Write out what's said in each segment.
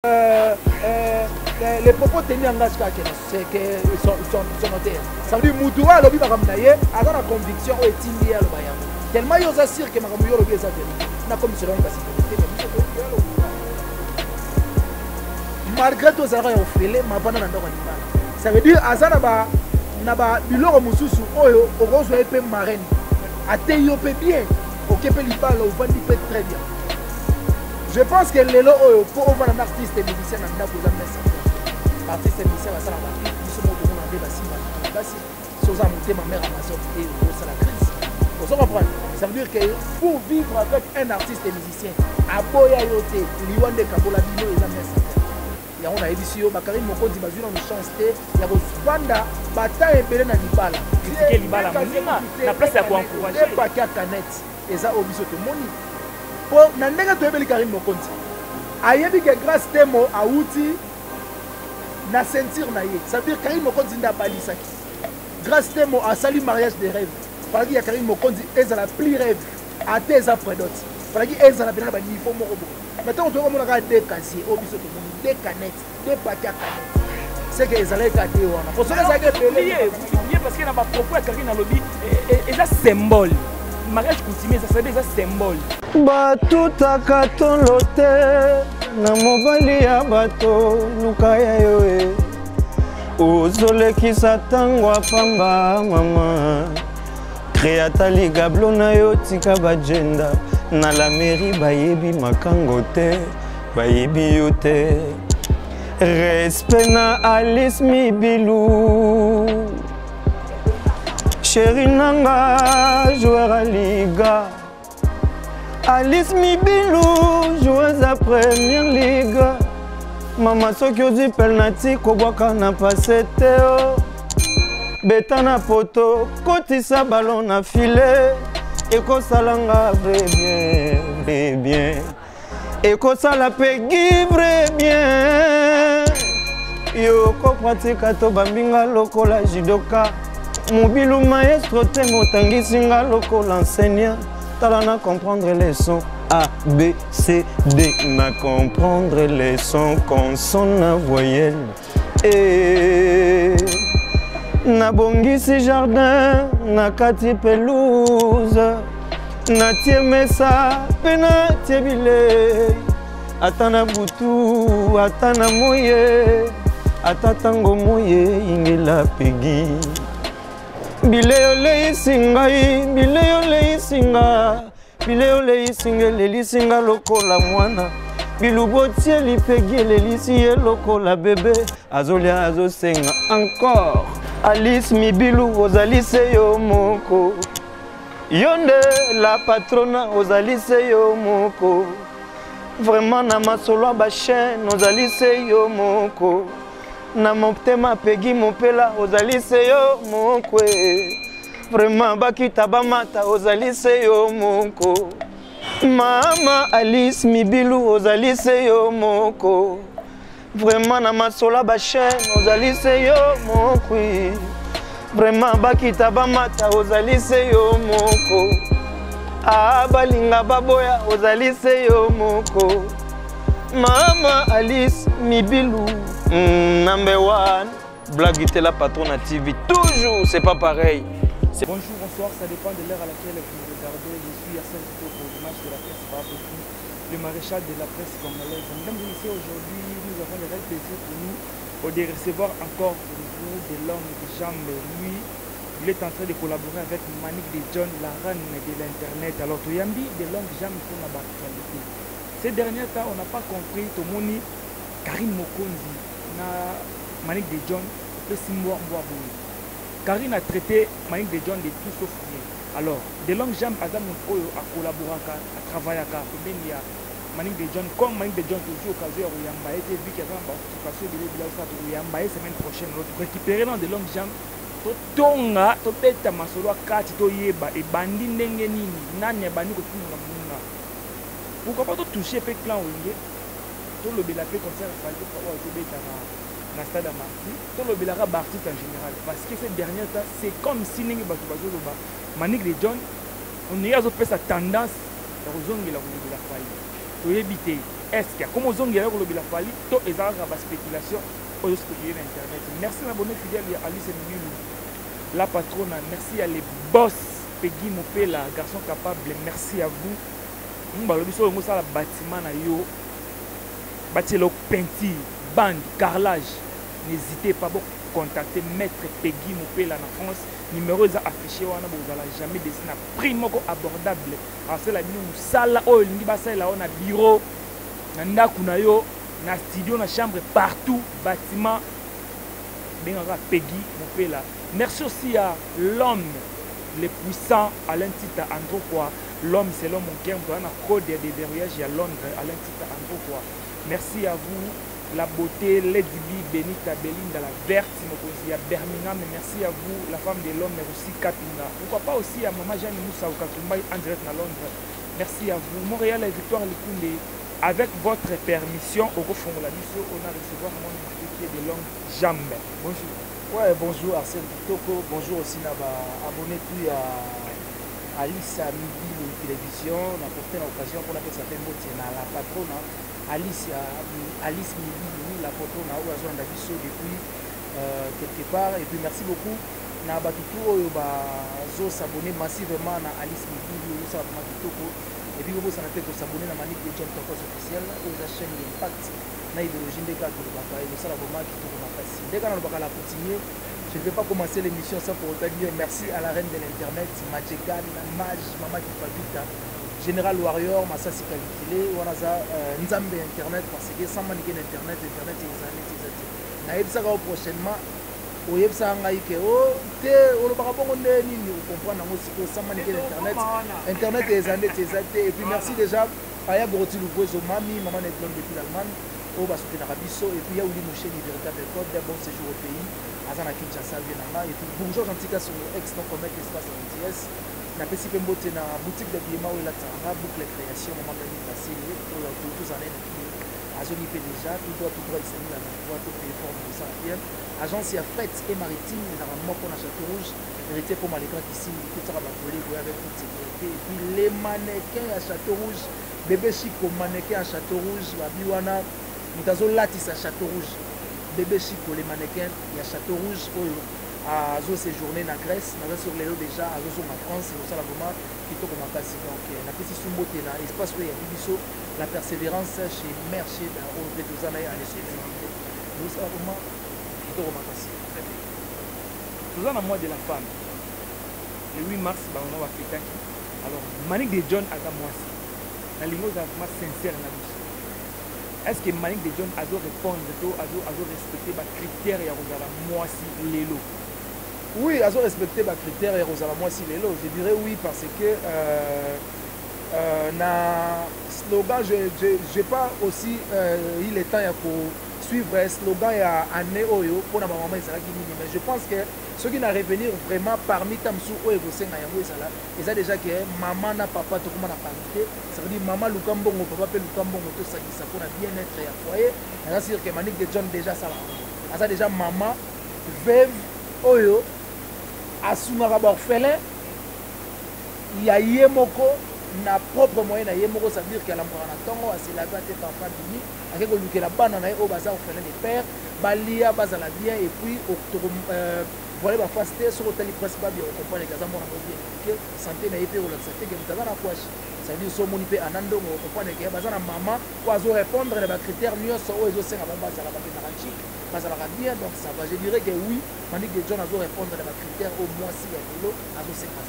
Les propos tenus en gage c'est que sont notaires. Ça veut dire Moutoua lobby bakamnaye a la conviction au etindi ya loba yango. Tellement yo za sûr que makamu yo lobby eza vérité. Na comme selon la sécurité malgré tout ça ya ofrele mabana na ndoko libala. Ça veut dire azana na ba biloko mususu oyo okozo epe marraine. Ate yo pe bien. Okepe libala ou vandi pe très bien. Je pense que les lots pour avoir un artiste et musicien dans le artiste et musicien va s'en aller. Nous sommes au monde de la cime. Si vous avez ma mère à ma soeur et c'est la crise. Vous comprenez? Ça veut dire que pour vivre avec un artiste et musicien, à Boya Yote, Liwan de Kabola Bino et la messe. Il y a une édition, Bakari Moko dit Bazou dans le chanceté, il y a vos banda, bataille et Bélé Nibala. Critiquer Libala, la place est à quoi encourager. Pas qu'à Canette, et ça au biseau de Moni. Pour nandega toyebeli Karim Mokonzi ayebi que grâce temo auti na ceinture na ye ça veut dire Karim Mokonzi nda balisaki grâce temo a sali mariage de rêve parce qu'il y a Karim Mokonzi ezala plus rêve a tes après d'autres parce qu'il ezala bien ba niveau moko maintenant on doit monaka deux casiers au biso to deux canettes deux paquets canettes c'est que ezala ka te wana pour ça ça que oublier parce que na ba propos ya Karim na lobby et ça symbole mariage coutumier ça c'est un symbole. Batutaka tolo te na mobali ya bato luka ya yo e ozolekisa ntango apamba mama créata ligablo na yo tika bajenda na la mairie bayebi makango te bayebi yo te respect na Alice Mibilou chéri nanga joueur à liga Alice Mibilou joueuse à première ligue Mama soki ozwi penalty kobwaka na passe teo beta na poto kotisa ballon na filet ekosalanga vrai bien ekosala pe vrai bien yo kopratika to bambinga lokola judoka Mobilou maestro te motangisi nga lokola enseignant tala na comprendre les sons A, B, C, D na comprendre les sons consonne na voyelle et na bongisi jardin na kati pelouse na tie mesa pe na tie bilei ata na butu ata na moye ata tango moye ingela pegi Bileo leisi ngai, bileo leisi nga Bileo leisi nge lelisi nga lokola mwana Bilubo tie lipegi lelisi ye lokola bebe Azolia azosenga encore Alice Mibilou ozalise yo moko Yonde la patrona ozalise yo moko Vraiment na masolo ba chaîne ozalise yo moko na motema pegi mopela ozalise yo mokwe vraiment bakita bamata ozalise yo moko mama Alice Mibilou ozalise yo moko vraiment na masola ba chaîne ozalise yo mokwe vraiment bakita bamata ozalise yo moko abalinga baboya ozalise yo moko Mama Alice Mibilou number one Blaguité la patronne à TV toujours c'est pas pareil. Bonjour, bonsoir, ça dépend de l'heure à laquelle vous regardez. Je suis à Saint-Vito pour le match de la presse par le maréchal de la presse congolaise. Mesdames et messieurs, aujourd'hui nous avons le réel plaisir pour nous de recevoir encore pour vous de l'homme de jambes. Lui, il est en train de collaborer avec Manik de John, la reine de l'internet. Alors Toyambi de longue jambe pour la actualité. Ces derniers temps, on n'a pas compris Tomoni Karim Mokonzi na Manik de John peut Mboabou. Karim a traité Manik de John de tout sauf rien. Alors, de longue jambe, Adam Oyo a collaboré, a travaillé, a Manik de John, comme Manik de John toujours occasion où Yamba était vu qu'il y avait une occupation de Yamba semaine prochaine. Récupérer dans de longue jambe, Tonga, Topeta Masolo, Kati, Toyeba, et Bandi Nengeni, Nanya Bani Kotunga. Pourquoi pas toucher avec clan Wenge? Tout le Bélapé concert a fallu pour avoir dans stade à Marty. Tout le Bélara Bartit en général. Parce que ces derniers temps, c'est comme si Nengi Batubazo Manik de John, on y a sa tendance à la toyebite est-ce que comme ozongela ko lobila fali to ezalaka ba spéculation oyo spéculer na internet. Merci l'abonné fidèle ya Alice Mibulu, la patronne, merci à les boss Peggy Mopela, garçon capable, merci à vous. Mbalobi so ngo sala bâtiment na yo, bâtiment peinture, bande, carrelage. N'hésitez pas à contacter Maître Peggy Mopela en France. Numéro est affiché, on n'a jamais dessiné. Prix abordable. Alors c'est la salle, oh, il y a bureau, na studio, na chambre, partout, bâtiment. Peggy Mopela. Merci aussi à l'homme, le puissant, Alain Tita Androquois. L'homme, c'est l'homme au cœur, on a code des verrouillages à Londres, Alain Tita Androquois. Merci à vous. La beauté, Lady B, Benita, Belinda, la verte, à Birmingham, merci à vous, la femme de l'homme, mais aussi Kapinga. Pourquoi pas aussi à Maman Jeanne Moussa ou Katumbaï en direct à Londres. Merci à vous. Montréal et Victoire Likunde, avec votre permission, au fond de la mission, on a recevoir mon invité de longue jambe. Bonjour. Ouais, bonjour Arsène Kitoko, bonjour aussi abonné puis à Alice à midi de télévision. On a porté l'occasion pour laquelle ça fait mot la patronne. Alice Mibili, la photo na oiseau d'Abisso depuis quelque part. Et puis merci beaucoup. Na batutu zo s'abonner massivement à Alice Mibili, ça va kitoko. Et puis vous savez que s'abonner à Manique de John Tokos officiel aux chaîne Impact na idéologie des cadres de baka et ça la vraiment kitoko makasi. Dès qu'on va la continuer, je ne vais pas commencer l'émission sans pour autant dire merci à la reine de l'internet, Majegan, Maj, Mama Kipabita. Général Warrior, Massassi Kalikile, on a Nzambe Internet parce que sans maniquer l'Internet, Internet est les années. Naïbsaka prochainement, au Yebsa Ngaïke, oh, on va pas comprendre sans maniquer l'Internet. Internet est les années. Et puis merci déjà à Yabroti Louvozo, Mami, Maman Netlon depuis l'Allemagne, au Basouté Narabiso, et puis il y a Ouli Mouché, les véritables codes, d'un bon séjour au pays, Azana Kinshasa, Vienna, et puis bonjour, j'en tika sur ex, non commettre l'espace en TS. Na pesi pe mbote na boutique de Biema ou la Tara, boucle création, maman Dani Facile, pour tous années depuis. Azoni fait déjà, tout droit, il s'est mis à la voie, tout pays fort de ça. Agence à fret et maritime, généralement pour la Château Rouge, hérité pour Malégrand ici, tout ça va voler avec toute sécurité. Et puis les mannequins à Château Rouge, bébé Chico, mannequin à Château Rouge, Wabiwana, Mutazo Latis à Château Rouge, bébé Chico, les mannequins, il y a Château Rouge, à séjourner en Grèce, on a sur les lots déjà, à en France, au Salaboma, qui tombe en place. Donc, la petite sous-moté, l'espace où il y a Bibiso, la persévérance chez Merché, au Vétozana et à l'exclusivité. Au Salaboma, qui tombe en place. Nous avons un mois de la femme. Le 8 mars, on a fait alors, Manique de John Agamoisi, la ligne est sincère. Est-ce que Manique de John a dû répondre, a dû respecter les critères et à Moisi Lelo? Oui, elles ont respecté les critères et Rosala Moisi Lelo. Je dirais oui parce que na slogan, je n'ai pas aussi il est temps pour suivre un slogan et année Oyo pour la maman mais je pense que ceux qui n'ont revenir vraiment parmi Tamsou Oyo ils ont déjà que maman n'a papa tout comme on a parlé. Ça veut dire maman Lukambongo, papa peut Lukambongo tout ça qui ça pour bien-être et à foyer. C'est-à-dire que Manique de John déjà ça là. Ça déjà maman veuve Oyo asungaka orphelin ya yemoko na propre moyen na yemoko, ça veut dire qu'elle a un tongo à se laver à tête en famille avec le la banane au bazar orphelin de père balia bazala bien et puis voilà ba fasté sur hôtel presque pas bien on comprend les gars mon bien que santé na yepé relaxé que mutaza na poche ça veut dire so moni pe anando on comprend que bazana maman quoi zo répondre les critères nyonso o ezo senga bazala ba na chic bazala bien donc ça va je dirais que oui Manique de John a zo répondre les critères au moins si ya lelo a zo senga.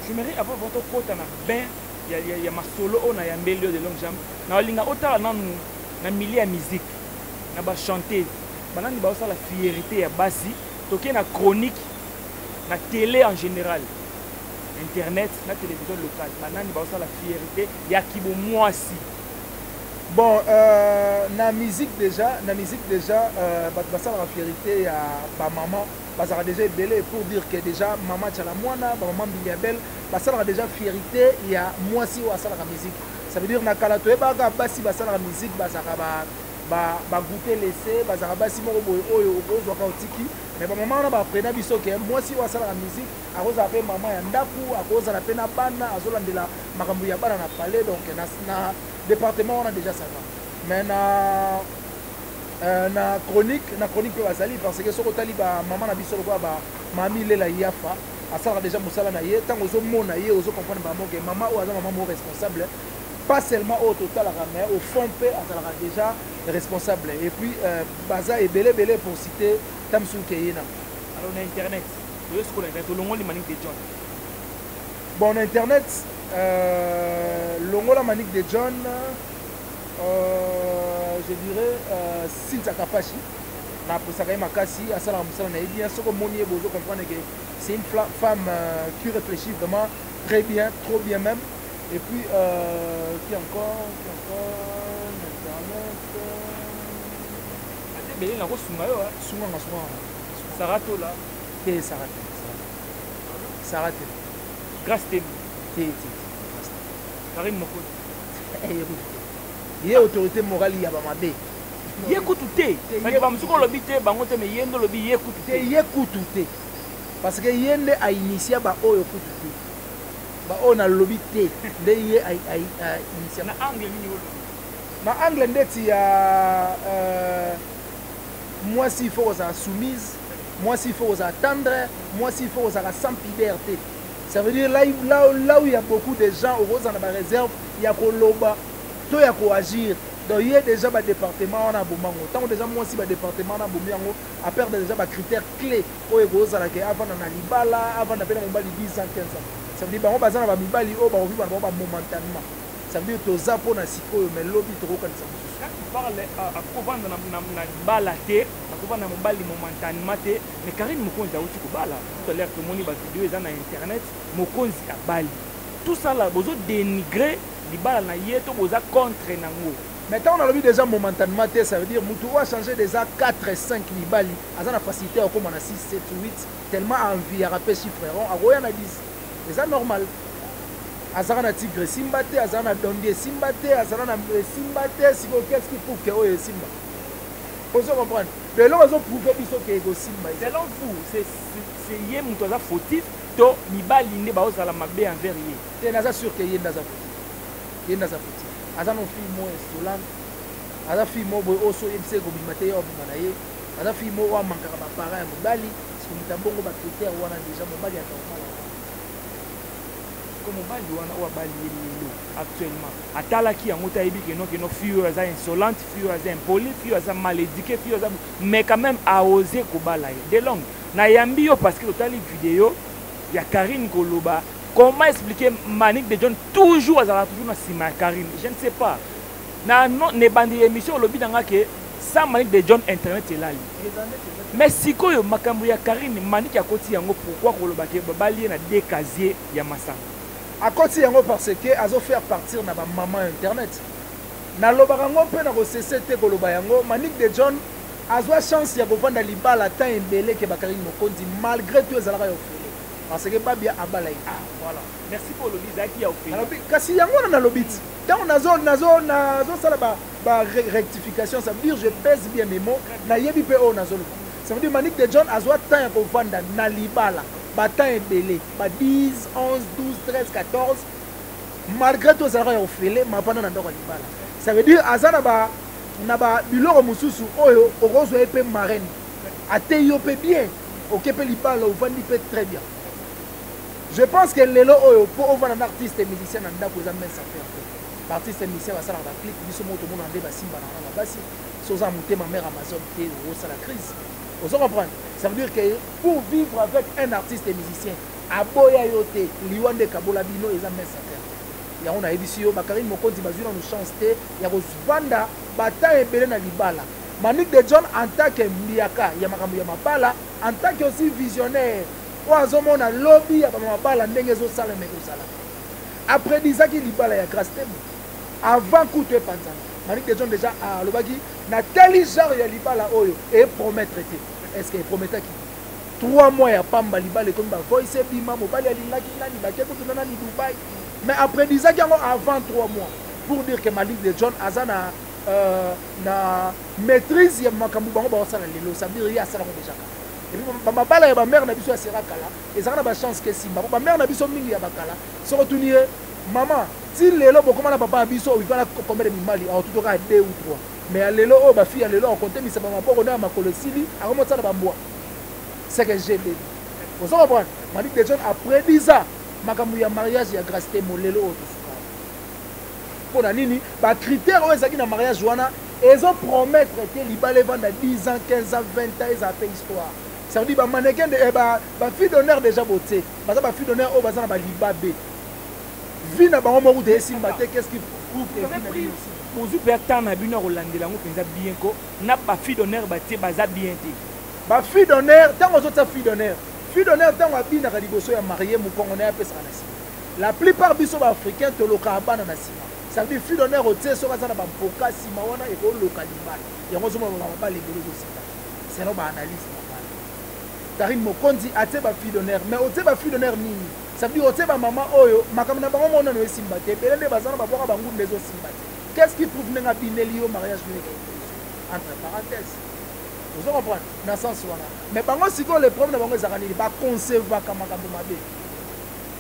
J'aimerais avoir votre côté na ben il y a ma solo on a yambelio de longue jambe na linga ota na milieu ya musique na ba chanteuse banani ba ça la fierté ya basi toké na chronique na télé en général internet na télévision locale banani ba ça la fierté ya kibo Moisi. Bon na musique déjà ba ça la fierté ya ba maman bah ça a déjà belé pour dire que déjà maman Tchalamouana, maman Biliabel, bah ça a déjà fierté, il y a Moisi ou à ça la musique. Ça veut dire na kala toé baga basi bah ça la musique bah ça va goûter laissé bazaka basi moko boye oyo okozwaka otiki mais bamama wana baprena biso ke mwasi oyo asalaka musique akozala mpe mama ya ndaku akozala mpe na bana azolandela makambo ya bana na palais donc na département wana déjà ça va mais na chronique mpe bazali parce que soki otali bamama na biso lokola bamami lela yafa asalaka déjà mosala na ye ntango ozomona ye ozocomprendre bango ke mama oyo aza mama moko responsable pas seulement au total mais au fond pe azalaka déjà responsable et puis baza ebele pour citer Tamsou Keyena. Alors on a internet olongoli Manick de John. Bon on a internet longola Manick de John je dirais Cynthia Kapashi na posaka ye makasi asalaka mosala na ye bien soko moni ye bozo comprendre que c'est une femme qui réfléchit vraiment très bien, trop bien même. Et puis, qui encore Sarato là. Sarato. Grâce Karine Moko. Il y a autorité morale, il y a Bamabé. Il y a Koutouté. Parce que Yende a initié Oyo Koutouté. On a lobby té. Initié. Na angle ndeti ya moi s'il faut aux soumise, moi s'il faut aux attendre, moi s'il faut aux sans liberté. Ça veut dire là où il y a beaucoup de gens au rose en la réserve, il y a Koloba, tout y a quoi agir. Donc il y a déjà un département en Abomango. Tant que déjà moi si un département en Abomango a perdu déjà des critères clés au rose à la avant d'en alibala, avant d'appeler mon bali 10 ans 15 ans. Ça veut dire qu'on va dans la mibali au momentanément. Ça veut dire que tu as pour siko mais lobby trop comme ça. Quand tu parles à comment na balate, à comment na mobali momentanément mais Karine Mokonzi a aussi ko bala. Tout à l'heure que moni ba vidéo eza na internet, Mokonzi a bali. Tout ça là bozo dénigrer li bala na yeto boza contre nango. Maintenant on a lobby déjà momentanément ça veut dire mutu a changé déjà 4 et 5 libali. Azana facilité comme on a 6 7 8 tellement envie à rappeler chiffre rond a roya na 10. C'est normal. Azana tigre simbate, azana dondie simbate, azana simbate, si qu'est-ce qui prouve que oh simba. Vous comprenez? Mais là ils ont prouvé biso que ego simba. Selon vous, c'est yé mutoza fautif to libali ne ba ozala mabe envers yé. Te naza sûr que yé naza fautif. Yé naza fautif. Azana fille mo insolente. Azana fille mo boy oso yebse go bimate yo bimana ye. Azana fille mo wa mankaka ba parents ya mobali, parce que mutabongo ba critère wana déjà mobali ya normal. Comme mobali wana owa bali lelo actuellement atalaki yango tayebi que non fille aza insolente, fille aza impoli, fille aza mal éduquée, fille aza mais quand même a osé kobala ye de longue na yambi yo parce que totali vidéo ya Karine Koloba. Comment expliquer Manick de John toujours azala toujours na sima Karine? Je ne sais pas. Na non ne bandi émission lobby nanga que sans Manick de John internet elali. Mais sikoyo makambo ya Karine Manick akoti yango pourquoi Koloba ke bali na deux casiers ya masanga. À côté yango parce que azo faire partir na ba maman internet. Na lobaka ngo pe na ko CCT Koloba yango Manick de John azwa chance ya kovanda libala temps embelé ke Karine Mokonzi malgré tout ezalaka yo fele. Parce que pas bien abala yi. Ah voilà. Merci pour le lisa qui a offert. Kasi yango na lobiti. Tant nazo sala ba rectification, ça veut dire je pèse bien mes mots na yebi pe o nazo. Ça veut dire Manick de John azwa temps ya kovanda na libala. Bata embelé, 10, 11, 12, 13, 14. Malgré tout ça, on fait les mapana na ndoko libala. Ça veut dire azana na ba biloko mususu oyo okozo epé marraine. Ate yo pe bien, okepe libala ovandi pe très bien. Je pense que lelo oyo pour over un artiste et musicien na ndako za men ça fait. Artiste et musicien va sala ba clip biso moto mona ndeba simba na basi. Soza muté ma mère Amazon té o ça la crise. Vous comprenez? Ça veut dire que pour vivre avec un artiste et musicien, à Boya Yote, Liwande Kabolabino et Zamen Safer. Il y a un édition, Karine Mokonzi Bazuna nous chance, il y a Vanda, Bata et Belena Libala. Manick de John en tant que Mliaka, Yamakamu Yamapala, en tant que aussi visionnaire, Oazomon a lobby, Yamapala, Nengezo Salem et Osala. Après 10 ans, Libala y a grâce avant coup de Panzan. Manick de John déjà à Lobagi, n'a tel genre ya Libala Oyo et promet traiter. Est-ce qu'il promettait qui 3 mois à Pamba Libala et comme voice bima mobile alingaki nani bakeko tunana ni Dubaï. Mais après 10 ans avant 3 mois pour dire que Manick de John azana na maîtrise ya makambo bango baosala lelo ça veut dire ya sala déjà et puis mabala ya ba mère na biso ya sera kala ezaka na ba chance que simba ba mère na biso mingi ya bakala so retourner maman si lelo bokoma na papa biso il va na combien de mimali en tout cas 2 ou 3 mais lelo o ba fille lelo on compte mi ça ba maboko na makolo sili a comment ça na ba mboa c'est que j'ai dit vous comprenez mani de gens après 10 ans makambo ya mariage ya grâce temo lelo o pona nini ba critère o ezaki na mariage wana ezo promettre que libale vanda 10 ans 15 ans 20 ans ils a fait histoire ça veut dire ba mannequin de ba fille d'honneur déjà beauté ba fille d'honneur o bazana ba libabe vie na bango moko de simba te qu'est-ce qui prouve que bozu pe ata na bino rolandela ngo penza bien ko na ba fille d'honneur ba te baza bien te ba fille d'honneur tango zo ta fille d'honneur tango abina ka liboso ya marié mu kongo na pesa na sima la plupart biso ba africain to loka bana na sima ça veut dire fille d'honneur au tse so ka na ba mpoka sima wana e ko loka libala yango zo mo ba libelo zo sima c'est no ba analyse Karine Mokonzi a te ba fille d'honneur mais o te ba fille d'honneur nini ça veut dire o te ba maman oyo makambo na bango mona no esimba te pele nde bazana ba boka bangu ndezo simba te qu'est-ce qui prouve nenga bineli au mariage entre parenthèses vous comprenez dans sens wana mais bango siko le problème na bango ezakani ba concevoir ka makambo mabe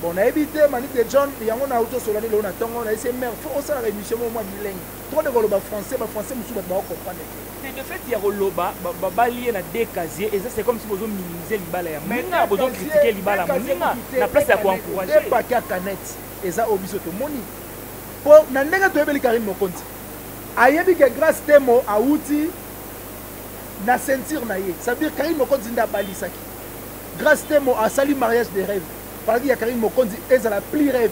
bon na évité mani de John yango na auto solani le na tongo na ese mère faut ça la émission mo bilingue trop de koloba français musu ba comprendre de fait ya koloba ba lié na deux casiers et ça c'est comme si bozo minimiser libala ya minga bozo critiquer libala minga na place ya ko encourager pas ka canette eza obiso to moni pour na ndenge to ebeli Karine Mokonzi ayebi que grâce temo auti na ceinture na ye ça veut dire Karine Mokonzi nda balisaki grâce temo a sali mariage de rêve parce qu'il y a Karine Mokonzi eza la plus rêve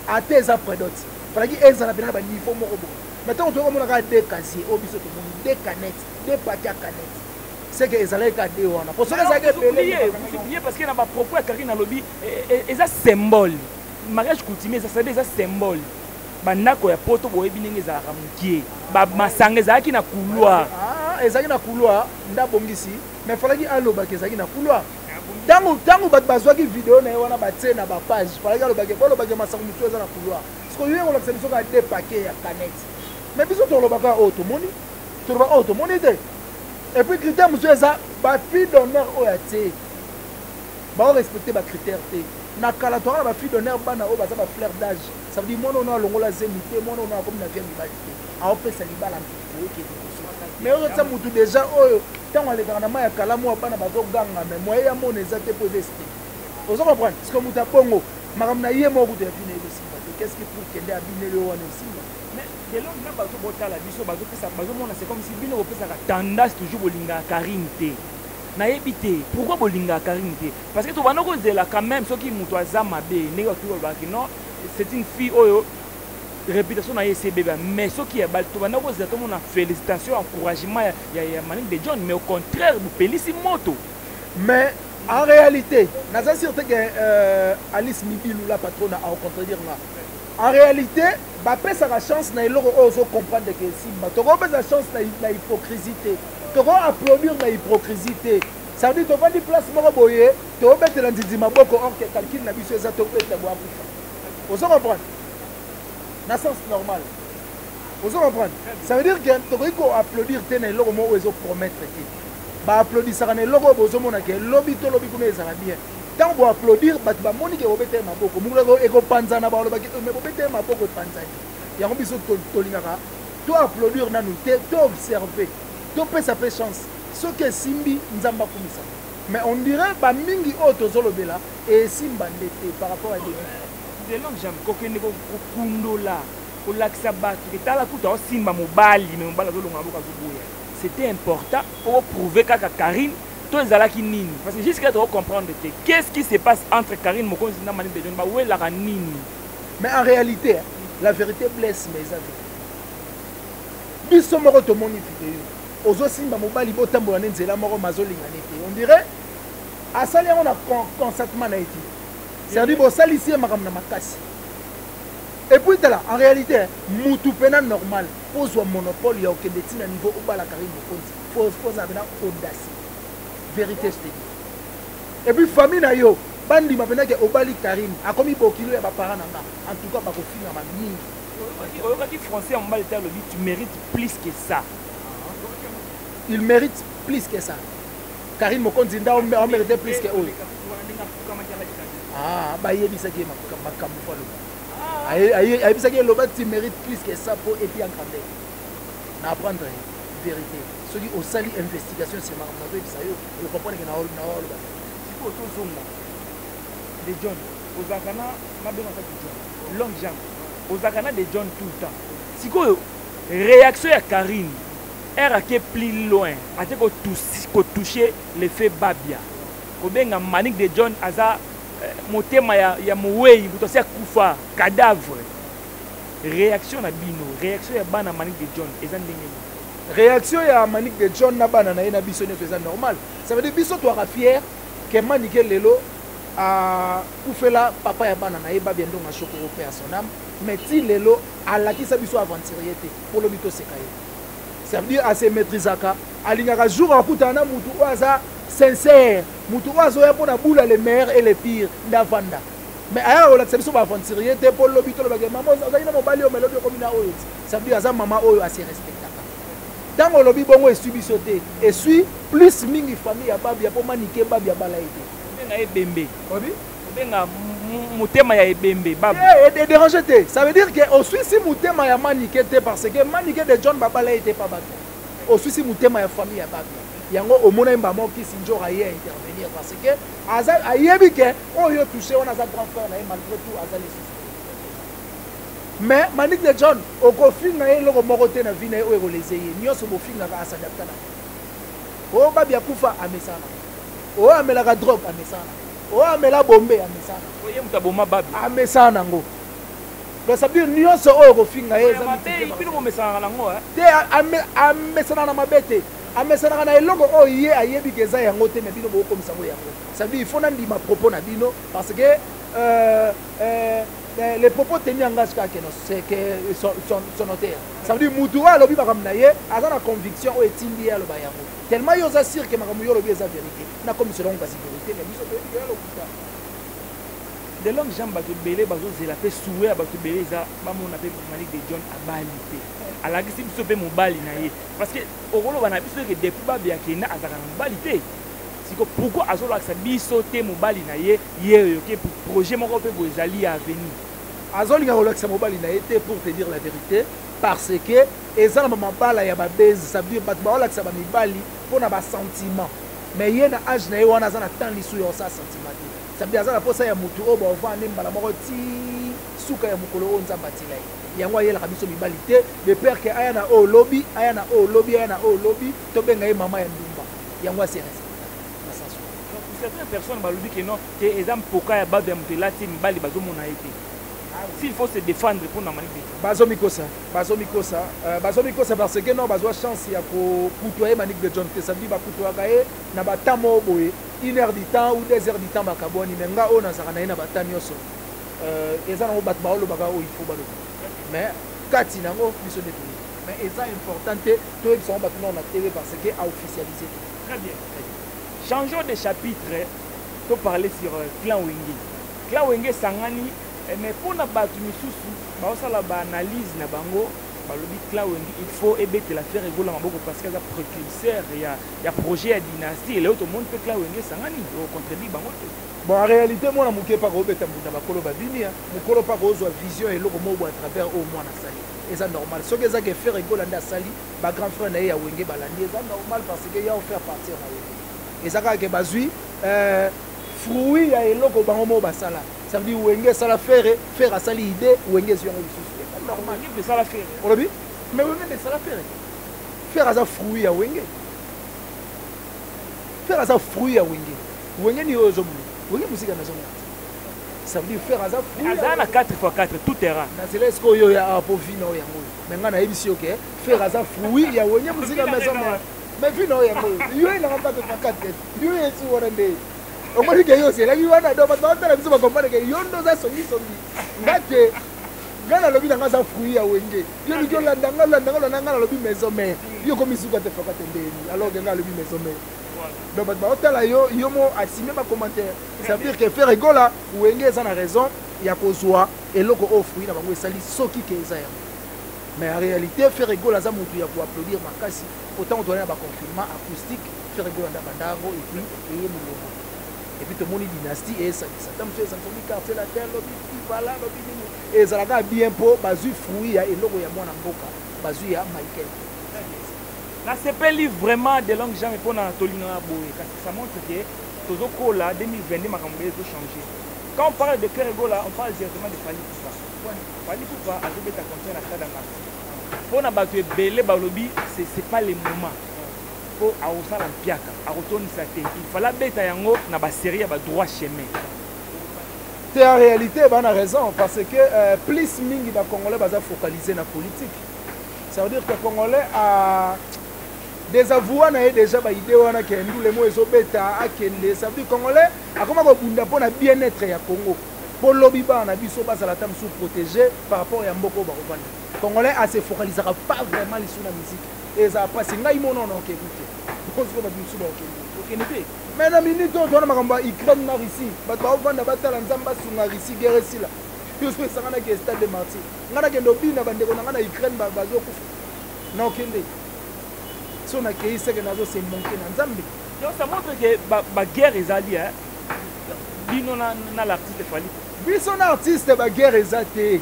a te eza prédote parce qu'il eza la bena ba niveau moko bon maintenant on doit mona deux casiers obiso to moni deux canettes deux paquets à canettes c'est que eza la ka deux wana pour ça ça que oublier parce que na ba propos ya Karine lobby eza symbole mariage coutumier ça c'est déjà symbole bandako ya poto boyebi ndenge ezalaka mokie bamasanga ezalaki na couloir ezalaki na couloir ndabongisi mais falaki alobaki ezalaki na couloir tango bato bazwaki video na ye wana batie na bapage falaki alobaki masanga mosusu eza na couloir parceke yo engolakisa biso kaka de paquet ya canette mais biso tolobaka oyo tomoni tolobaka oyo tomoni te et puis critère mosusu eza bafille d'honneur oyo atie baorespecte bacritère te na kala toaka na bafille d'honneur bana oyo baza bafleur d'âge ça veut dire mwana ono alongola zemi te mwana ono akomi na vie mibali te aopesa libala oyoke liboso mais oyo tia mutu déjà oyo ntango alekaka na mai ya kalamu ya bana bazoganga me moye ya mona eza te pose esti ozo comprendre parce que mutu abongo makambo na ye moko kutu ya bino ezosimba te qu'est-ce qui prouve kende abineli oyo wana osimba mais lelo na bazobotala biso bazomona c'est comme si bino bopesaka tendance toujours bolingaka Karine te nayebi te pourquoi bolingaka Karine te parce que tobanda kozela quand même soki mutu aza mabe ndenge bakolobaki non c'est une fille oyo réputation na ye c'est bébé mais soki ya bato banda kozela tomona félicitation encouragement ya Manick de John mais au contraire bopelisi moto mais en réalité naza sûreté que Alice Mibilou la patronne a contredire là en réalité bapesaka chance na eloko oyo ozocomprendre que simba tokopesa chance na hypocrisie te toko applaudir na hypocrisie te ça veut dire tovandi place moko boye tobetela ndidi maboko or que calcul na biso eza tobeta boakufa ozo comprendre na sens normal ozo comprendre ça veut dire que tokoki koapplaudir te na eloko moko oyo ezopromettre te baapplaudisaka na eloko oyo bozomona ke lobi to lobi kuna ezala bien ntango boapplaudir bato bamoni ke bobetele maboko mokolo ekopanzana balobaki me bobetele maboko epanzani yango biso tolingaka to applaudir nanu te to observe topesa mpe chance soki esimbi nzambe akumisa mais on dirait bamingi oyo tozolobela esimba nde te par rapport à début lelo jambe kokende kokundola kolakisa bato etala kuta osimba mobali me mobali azolonga maboko azoboya c'était important pour prouver kaka Karine to ezalaki nini parce que jusqu'à toi comprendre te qu'est-ce qui se passe entre Karine Mokonzi na Manick de John bawelaka nini mais en réalité la vérité blesse mais eza biso moko tomoni vidéo ozosimba mobali botambola ne nzela moko mazolingana te on dirait asali yango na consentement na eti c'est-à-dire bosalisi ye makambo na makasi et puis tala en réalité mutu pena normal pozwa monopole ya okende ntina niveau obala Karine Mokonzi fozala pena audace vérité je te dis et puis famille na yo bandima pena ke obali Karine akomi bokilo ya baparent na nga en tout cas bakofingama mingi Qui français en mal terre, tu mérites plus que ça. Il mérite plus que ça. Karine Mokonzinda on mérite plus que eux. Ah, bah il y a dit ça qui est ma camoufle. Aïe, ça qui est le bas, tu mérites plus que ça pour être en grandeur. N'apprendre vérité. Ceux qui ont sali investigation, c'est ma maman, ça y est, vous comprenez que n'a si vous avez des John, aux Akana, ma belle John, long jam, aux Akana des John tout le temps. Si vous réaction à Karine, elle a plus loin, à te toucher l'effet Babia. Vous avez une manique de John, Aza, motema ya moué, vous avez Koufa, cadavre. Réaction à Bino, réaction à Bana manique de John, et ça réaction à manique de John na bana na biso ne faisant normal. Ça veut dire biso toi fier que manique lelo a koufela papa ya bana na eba biendo na chokoro pe à son âme, mais ti lelo a la ki sa biso aventurier pour le bito sekaye. Ça veut dire à se maîtrisaka alingaka jour en kutana mutu oza sincère, mutu ozo ya pona boula les meilleurs et les pires ndavanda. Mais ailleurs la biso aventurier pour le bito le bagay maman ozalina mobali o melodi comme na oyo. Ça veut dire aza maman oyo a se respectaka. Dans le lobby, bon, et subi sauter. Et suis plus mingi famille à Babia pour maniquer Babia Balaïté. Et déranger. Ça veut dire que au Suisse, si Moutema ya maniqué, parce que maniqué de John Babala était pas battu. Au Suisse, si Moutema ya famille à Babia. Il y a un moment où qui s'injure à intervenir parce que Ayébike, on y a touché, on a un grand frère, malgré tout, Azali. Mais Manik de John, au conflit, na ye loko morote na vina o les nyonso bo film na ka asadapta na. O babia kufa amesana. O amela ka drogue amesana. O amela bombe amesana. O ye mutaboma babi amesana ngo. Donc ça veut dire nyonso o ko film na ye za mite pino mo mesana na ngo te amesana na mabete. Amesana na eloko o ye ayebi keza yango te na bino bo ko misango yango. Ça veut dire il faut nandi ma propos na bino parce que les propos tenus en gage c'est que son notaire. Ça veut dire Moutoua lobi bakamnaye a la conviction au etindi ya loba yango. Tellement yo assure que makamu yo lobi eza vérité. Na comme selon la sécurité mais biso be ya lokuta. De longues jambes bato belé bazo zela pe soué bato belé za ba mona pe manique de John abalité. Ala kisi biso pe mobali na ye parce que okolo bana biso que depuis ba bia kena azaka mobalité. Pourquoi Azolo a sauté mobali na ye que projet moko pe bozali à venir. Azolo a relaxé mobali na été pour te dire la vérité parce que ezala maman bala ya ba base ça veut dire ba relaxé ba mibali pour na ba sentiment mais ye na âge na ye wana za na temps lisu yo sa sentiment ça veut dire azala posa ya mutu o ba va ndimba la moko ti suka ya mukolo onza batila yango ye la biso mibali te de père que ayana o lobby ayana o lobby to benga ye mama ya ndumba yango c'est certaines personnes balobi que non que exemple pourquoi ya ba de mutelati mbali bazo mona été s'il faut se défendre pour na maniki bazomikosa parce que non bazo chance ya ko kutoyer Manik de John te ça dit ba kutoaka e na batamo boye 1 heure du temps ou 2 heures du temps bakaboni menga ona saka na ba tanyoso ezana o batba lo baka o il faut balo mais kati nango biso de tout mais eza important to ils sont battu na TV parce que a officialisé très bien. Changeons de chapitre pour parler sur Clan Wenge. Clan Wenge Sangani, mais pour na batu misusu, ba osala ba analyse na bango, ba lobi Clan Wenge, il faut ebete la faire rigoler maboko parce qu'il y a précurseur, il y a projet à dynastie et l'autre monde peut Clan Wenge Sangani, au contredit bango. Bon en réalité moi na muke pas robeta mbunda bakolo babini, mukolo pas ozwa vision et loko mo à travers au moins na sali. Et ça normal. Ce que ça que faire rigoler na sali, ba grand frère na ya Wenge balandi, ça normal parce que y a faire partir na Wenge. Et ça que bazui fruit ya eloko bango mo basala ça veut dire Wenge sala faire asali idée Wenge sur le normal de sala faire olobi mais Wenge de sala faire asa fruit ya Wenge faire asa fruit ya Wenge ni ozo Wenge musika na zomo ça veut dire faire asa fruit asa na 4x4 tout terrain na zela esko yo ya apovino yango mais ngana ebisi OK faire asa fruit ya Wenge musika maison mais vino yango yo ina ngamba pe pakate yo yesu warande o mari ke yo se la biwana do ba tala biso ba comprendre ke yo ndo za songi ngate ngana lobi na ngaza fruit ya Wenge yo ni ko landa ngana lobi maison mère yo ko misuka te pakate ndeni alors ngana lobi maison mère donc ba tala yo mo assumer ba commentaire ça veut dire que faire rigola Wenge ça na raison ya kozwa eloko ofui na bango esali soki ke eza yango. Mais en réalité faire égol aza mutu ya ko applaudir makasi autant on donner ba confinement acoustique faire égol anda bandango et puis eye mulongo. Et puis tout le monde dynastie et ça tam so ça son quartier la terre lobi voilà lobi ni et ça la bien po bazui fruit ya eloko ya mwana mboka bazui ya Michael. La CPL vraiment de longue jamais pour na tolinga boye parce que ça montre que Tozoko là 2022 makambo ezo changer. Quand on parle de Pierre Egola, on parle directement de Fali Poupa. Fali Poupa a joué ta concert à Stade Marseille. Pour na battu belé balobi, c'est pas le moment. Pour Aoussa Lampiaka, à retourner sa tête. Il fallait bêta yango na ba série ba droit chemin. C'est en réalité on a raison parce que plus mingi ba Congolais baza focaliser na politique. Ça veut dire que Congolais a désavoué na déjà ba idée wana ke ndule mo ezo beta akende. Ça veut dire Congolais a comment ko bunda pour na bien-être ya Congo. Pour lobby ba na biso ba la tam sous protégé par rapport ya mboko ba kovanda. Congolais a se focaliser pas vraiment sur la musique. Et ça passe ngai mono non ke écouter. Parce que ba biso ba okende. Mais na minute on doit makamba Ukraine na Russie. Ba ba kovanda ba tala nzamba sunga Russie guerre si là. Tout ce ça na ke stade de Martyr. Ngana ke ndobi na bande ko na Ukraine ba zo kufa. Na okende. Si on a créé ce que nous avons manqué dans Zambie. Donc ça montre que la guerre est alliée. Bino na l'artiste Fali. Oui, son artiste la guerre est alliée.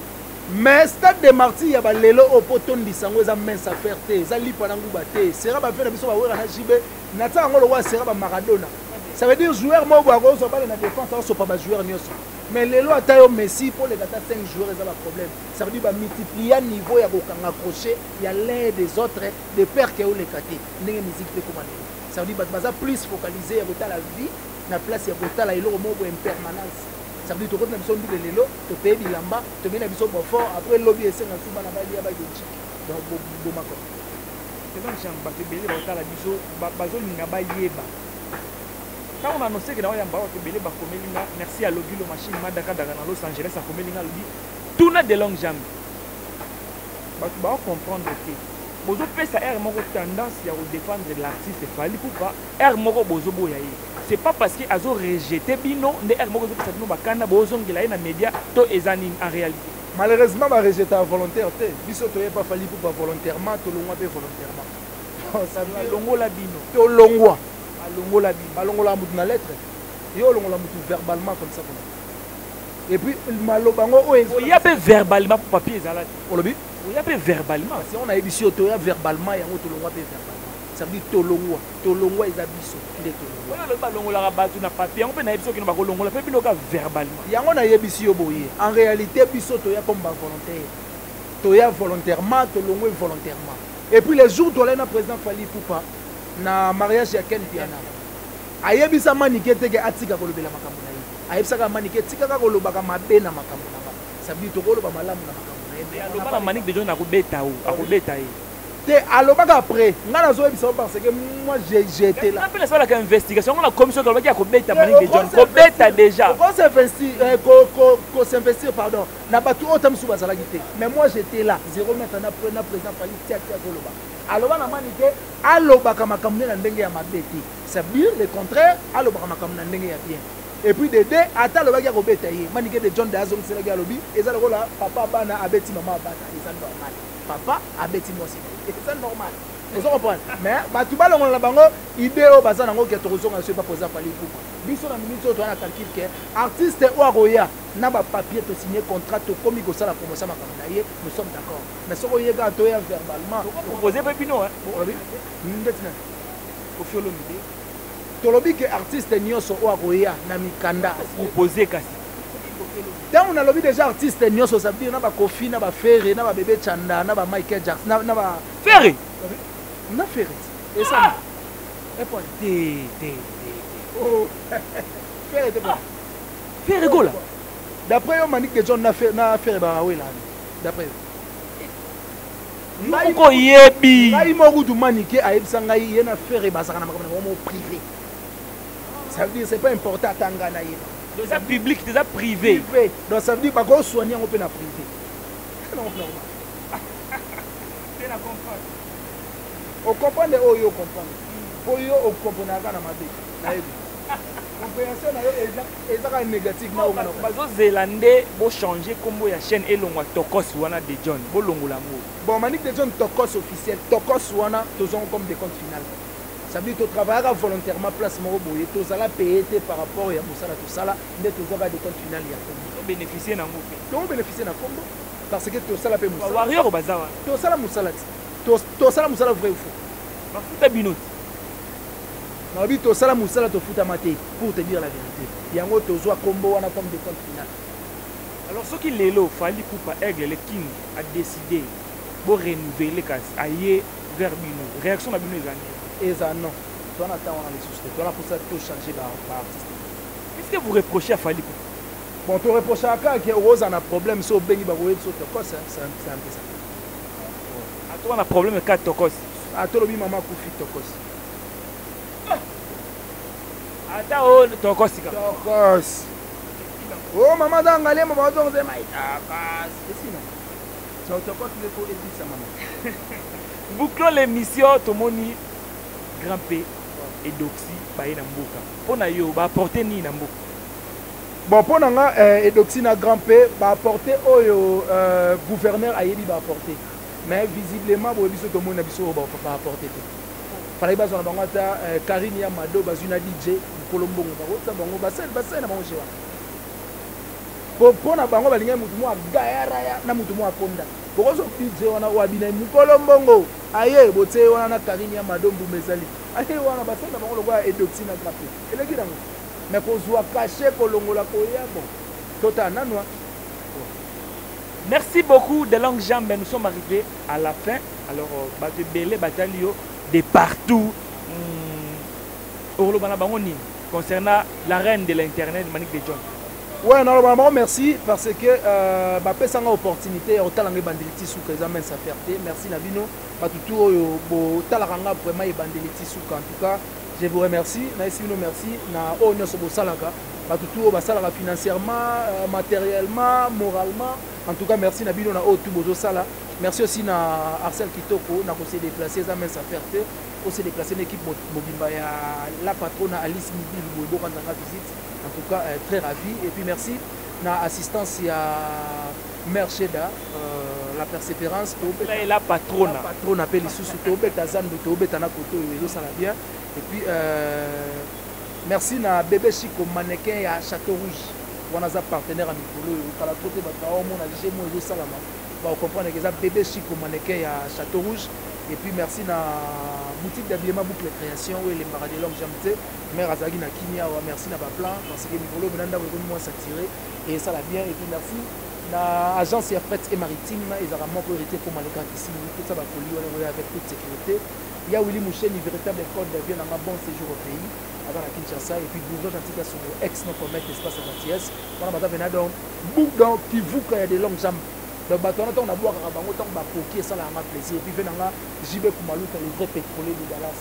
Mais stade de Martyr il y a lelo au poton di sango za mince affaire te. Ça li pendant nguba te. Sera ba faire na biso ba wera na jibe. Na ta ngolo wa sera ba Maradona. Ça veut dire joueur mo ba go so ba na défense so pas ba joueur nyoso. Mais lelo atayo Messi pour les data 5 joueurs ça va problème. Ça veut dire ba multiplier niveau ya ko kanga crochet, il y a l'un des autres de père que ou les katé. Ndenge musique te comment. Ça veut dire baza plus focalisé ya la vie na place ya la elo mo en permanence. Ça veut dire que tu as besoin de l'élo, tu payes des lambas, tu mets des bisous fort, après le lobby et c'est un sous banaba lié avec des chics. Donc, Bomako. C'est donc j'aime pas te béler, tu as la bisou, bazol n'aba yeba. Quand on a annoncé que dans Yamba, tu béler, merci à Lobby, le machine, Madaka, dans Los Angeles, à Comélinga, Lobby, tout n'a de longues jambes. Tu vas comprendre que bozo fait ça, air moro tendance à défendre l'artiste, Fali Poupa, air moro bozo boyaye. C'est pas parce qu'ils ont rejeté Bino, mais ils ont média, to ezani en réalité. Malheureusement, ils ont rejeté à volontaire. Ils n'ont pas fallu pour volontairement, tout le monde volontairement. Ça veut longo la Bino. Tout le longo. Longo la Bino. Longo la moutou na lettre. Et on longo la moutou verbalement comme ça. Et puis, il y a pas verbalement pour papier. Il y a pas verbalement. Si on a ébici, il y a verbalement, il y a tout le monde verbalement. Ça veut dire tolongwa tolongwa ezabiso nde tolongwa wala loba longola ka batu na papier on peut na ebiso ki na ba longola pe binoka verbalement yango na yebisi yo boye en réalité biso to ya comme volontaire to ya volontairement tolongwa volontairement et puis les jours tolé na président Fali Poupa na mariage ya Ken Piana ayebisa manike teke atika kolobela makambo na ye ayebisa ka manike tika ka kolobaka mabe na makambo na ba ça veut dire to koloba malamu na makambo na ye aloba na manike de jona ko beta ou akobeta ye alors après, parce que moi j'ai été là. On appelle ça l'investigation. On a commission qui a combattu déjà. Qu'on s'investir, pardon. N'a pas tout autant sous Bazalagité. Mais moi j'étais là. 0 mètre na président Fali Tiatia Koloba. Alors on a manité. Alors Bakamakamne n'endenge ya mabeti. Ça veut dire le contraire. Alors Bakamakamne n'endenge ya bien. Et puis de deux, attends le bagage au bétail. Maniqué de John Dazong c'est le gars lobby. Et ça le là, papa bana abeti maman bana. Et ça normal. Papa abeti moi aussi. Et c'est normal. Vous comprenez? Mais tu vas dans la bango, idée au bazar nango qui est trop zonga sur pas poser Fali Poupa. Biso na minute to na calcul que artiste ou aroya na ba papier to signer contrat to comme ko sala promotion makamna ye, nous sommes d'accord. Mais ce ko yega to ya verbalement. Proposer pepino hein. Ndetina. Ko fiolo mide. Tolobi que artiste nyoso o aroya na mikanda proposer kasi. Tant on a lobby déjà artiste nyoso ça veut dire na ba Kofi na ba Ferré na ba Bébé Chanda na ba Michael Jackson na ba Ferré. Na Ferré. Et ça. Et point. Oh. Ferré te bon. Ferré gola. D'après on m'a dit que John na Ferré ba oui là. D'après. Nako yebi. Ngai mo du manique a ebisa ngai yena Ferré ba sakana makamana mo privé. Ça veut dire c'est pas important tangana yena. C'est public, c'est privé. Donc ça veut dire qu'on soigne on peut la privé. Non, normal. C'est la comprendre. On comprend les oyo comprendre. Oyo on comprend na ma vie. compréhension est négative. Bazozélande bo changer combo ya chaîne elongwa Tokos wana de John bo longola mo. Bon Manique de John Tokos officiel Tokos wana tozon comme des comptes final. Ça veut dire que tu travailles volontairement place moko boye tozala payé par rapport ya mosala tout ça là ndé tozaka des comptes final ya combo. Bénéficier na ngo. To bénéficier na combo parce que tozala pe mosala. Warrior au bazawa. Tozala mosala. Tozala mosala vrai ou faux. Bafuta binot. Na bi tozala mosala to futa maté pour te dire la vérité. Yango tozwa combo wana comme des comptes final. Alors ce qui lelo fali coupa aigle le king a décidé pour renouveler cas aye vers bino. Réaction na bino ezani. Eza non. Toi on attend on a les soucis. Toi là pour ça tout changer par artiste. Qu'est-ce que vous reprochez à Fali Coupa? Bon, tu reproches à quoi que Rose a un problème sur Benny Baroé sur Tokos, c'est un peu ça. À toi on a problème avec Tokos. À toi le maman Koufi Tokos. Attends, Tokos. Tokos. Oh maman d'Angalé, maman d'Angalé, mais Tokos. C'est sinon. C'est Tokos qui faut aider sa maman. Bouclons l'émission Tomoni Grand P et Doxy Baye Namboka. Pour yo ba apporter ni Namboka. Bon pour nanga Edoxy na Grand P ba apporter oyo gouverneur ayebi ba apporter. Mais visiblement bo biso to mona biso ba apporter. Fallait ba zona bango ta Karine ya Mado bazuna DJ Kolombo ba rotsa bango ba sel na bango jewa. Pour na bango balinga mutu mo agayara ya na mutu mo akonda. Bokozo DJ wana wabina Kolombo aye bote wana na Karine ya Mado mbumezali. Aye wana ba sel na bango lokwa Edoxy na Grand P. Eleki dango. Mais qu'on soit caché pour l'ongola koya bon total nanwa. Merci beaucoup de longues jambes. Nous sommes arrivés à la fin. Alors batte belé batalio de partout. Concernant la reine de l'internet Manique de John. Ouais normalement merci parce que bah pesa nga opportunité au talanga bandeliti sous examen sa fierté. Merci Nabino batutu bo talanga vraiment bandeliti sous en tout cas. Je vous remercie, merci. Na onyo sobo salaka, batutu basalaka financièrement, matériellement, moralement. En tout cas, merci na bino na o tout bozo sala. Merci aussi na Arcel Kitoko na ko se déplacer ça mais sa fierté, ko se déplacer une équipe mobimba ya la patronne Alice Mibi Bobo quand on a visite. En tout cas, très ravi et puis merci na assistance ya Mère Cheda, la persévérance la patronne appelle sous to betazan to betana koto yo sala bien. Et puis, merci à Bébé Chico, mannequin à Château Rouge. On a un partenaire à Mikolo. On a côté on a dit moi je salama. On comprend que c'est Bébé Chico, mannequin à Château Rouge. Et puis merci à boutique d'habillement Boucle Création où les maradis longs jamté. Mère Azagi na Kinia, merci à Baplan parce que Mikolo Benanda va moins s'attirer et ça l'a bien. Et puis merci à l'agence fret et maritime. Ils ont vraiment hérité pour Malika ici. Tout ça va polir avec toute sécurité. Il y a Willy Mouchen, une véritable code de bien dans un bon séjour au pays, avant la Kinshasa, et puis Bourgeois Gentil sur ex-notre maître espace à Mathias. On a maintenant donc Boudon qui vous quand il y a des longues jambes. Donc, on a boire à Rabango, on va poker ça là, à plaisir. Et puis, venant JB Koumalou, les vrais pétroliers de Dallas.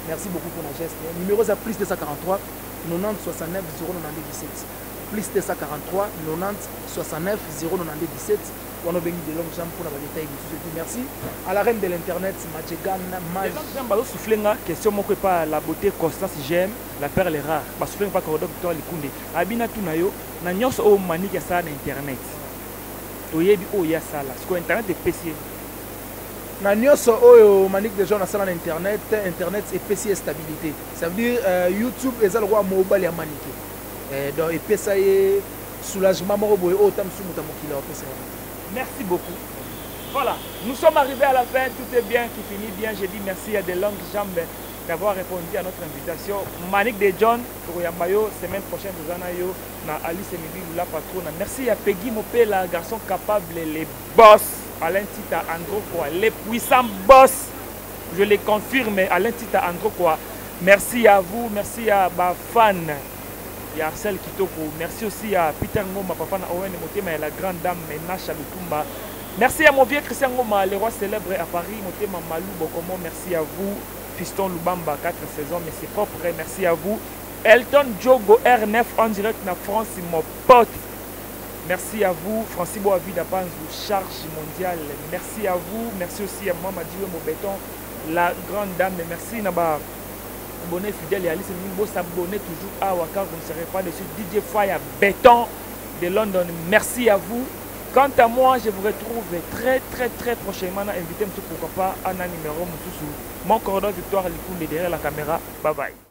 Merci beaucoup pour la geste. Numéro est plus 243 90 69 092 17. Plus 243 90 69 092 17. On a béni de longues jambes pour la détail. Merci à la reine de l'internet, Majegan. Les longues jambes, souffler nga question moi que pas la beauté Constance j'aime, la perle est rare. Parce que souffler pas corridor Victor Likunde. Abina tunayo na nyos o manique ça na internet. Oyebi o ya ça là. Parce que internet est PC. Na nyos o manique de gens na ça na internet et PC stabilité. Ça veut dire YouTube est le roi mobile ya manique. Donc et PC soulagement mo boye o tam su mutamo kilo PC. Merci beaucoup. Voilà, nous sommes arrivés à la fin, tout est bien, qui finit bien. Je dis merci à des longues jambes d'avoir répondu à notre invitation. Manique de John, pour Yambayo, semaine prochaine, nous en avons na Alice Emily, la patronne. Merci à Peggy Mopé, la garçon capable, les boss, Alain Tita Androkoa, les puissants boss, je les confirme, Alain Tita Androkoa. Merci à vous, merci à ma fan. Il y a Arcel Kitoko. Merci aussi à Peter Ngoma, papa na Owen Motema et la grande dame Nacha Lutumba. Merci à mon vieux Christian Ngoma, le roi célèbre à Paris, Motema Malou Bokomo. Merci à vous, Fiston Lubamba, 4 saisons, mais c'est propre. Merci à vous. Elton Diogo R9 en direct na France, mon pote. Merci à vous, Francis Boavi d'Apanzou, charge mondiale. Merci à vous. Merci aussi à Maman Dieu Mobeton, la grande dame. Merci Naba. abonnés fidèles et Alice Mimbo s'abonner toujours à Waka, vous ne serez pas dessus. DJ Fire Béton de London, merci à vous. Quant à moi, je vous retrouve très prochainement. Invitez-moi pourquoi pas à un numéro. Mon corridor Victoire Likunde derrière la caméra. Bye bye.